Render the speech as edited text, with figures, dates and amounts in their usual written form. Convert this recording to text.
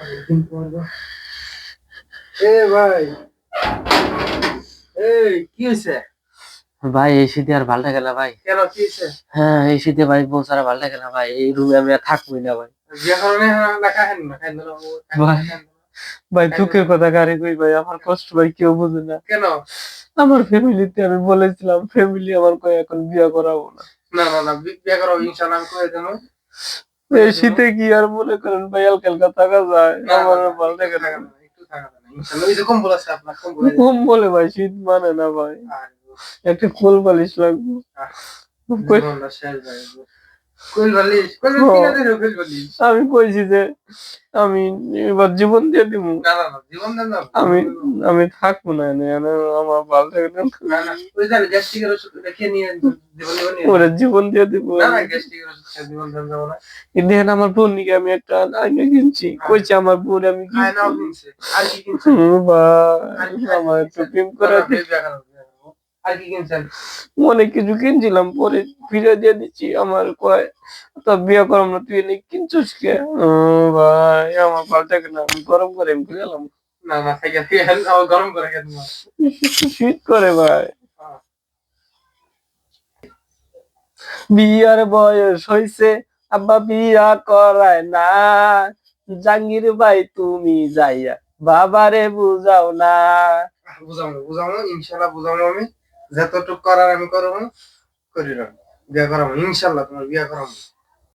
অনেকদিন পর এ ভাই, এই কি হয়েছে? ভাই এই শীতে আর ভালটা গেল ভাই। কেন কি হয়েছে? হ্যাঁ এই শীতে ভাই বউ ছাড়া ভালটা গেল ভাই, এই রুমে আমি আর থাকবোই না ভাই। যে কারণে লেখা হেন না খাই দিল ভাই ভাই দুঃখের কথা কারে কই ভাই, আমার কষ্ট ভাই কেউ বুঝে না। কেন? আমার ফ্যামিলিতে আমি বলেছিলাম, ফ্যামিলি আমার কই এখন বিয়ে করাবো না। না না না, বিয়ে করো ইনশাআল্লাহ, আমি কয়ে দেবো। এই শীতে কি আর মনে করেন ভাই হালকা থাকা যায়? না না আমার না, ভালো একটু লাগে না। থাকা না, একটু থাকা না ইনশাআল্লাহ। ওই যে কম্বল আছে আপনার, কম্বল আছে। কম বলে ভাই শীত মানে না ভাই, একটা কোল বালিশ লাগবে। জীবনটা শেষ ভাই। কোল বালিশ, কোল ও, কিনা দেন কোল বালিশ। আমি কইছি যে আমি এবার জীবন দিয়ে দিব। না না না, জীবন দেন না। আমি আমি থাকবো না এনে, আমার ভালো লাগে না। না না, ওই যে গ্যাস্ট্রিকের ওষুধ রেখে নিয়ে জীবন জীবন নিয়ে। ওরে জীবন দিয়ে দিব না না, আমি। গ্যাস্ট্রিকের ওষুধ খেয়ে জীবন দেন যাবো না। দেখেন আমার বোন নিকে আমি একটা আইনা কিনছি, কইছে আমার বোন আমি খায় কিনছি। নাও কিনছে। আর কি কিনছে? ভাই আর কি আমার একটু কিনছেন? প্রেম না করে না, দে। বিয়ে করো, বিয়ে করো। আর কি কিনছেন? অনেক কিছু কিনছিলাম, পরে ফিরে দিয়ে দিচ্ছি। আমার কয় তো বিয়ে করম না, তুই এনে কিনছিস কে? ভাই আমার ভালো লাগে না, আমি গরম করে আমি ঘুরে এলাম। না না, থেকে থেকে আবার গরম করে খেতে না। শীত করে ভাই। বিয়ার বয়স হইছে, আব্বা বিয়া করায় না। জাঙ্গির ভাই তুমি যাইয়া বাবারে বুঝাও না। বুঝাবো বুঝাবো ইনশাল্লাহ, বুঝাবো আমি। যতটুকু করার আমি করবো, করি না। বিয়ে করাবো ইনশাল্লাহ, তোমার বিয়ে করাবো।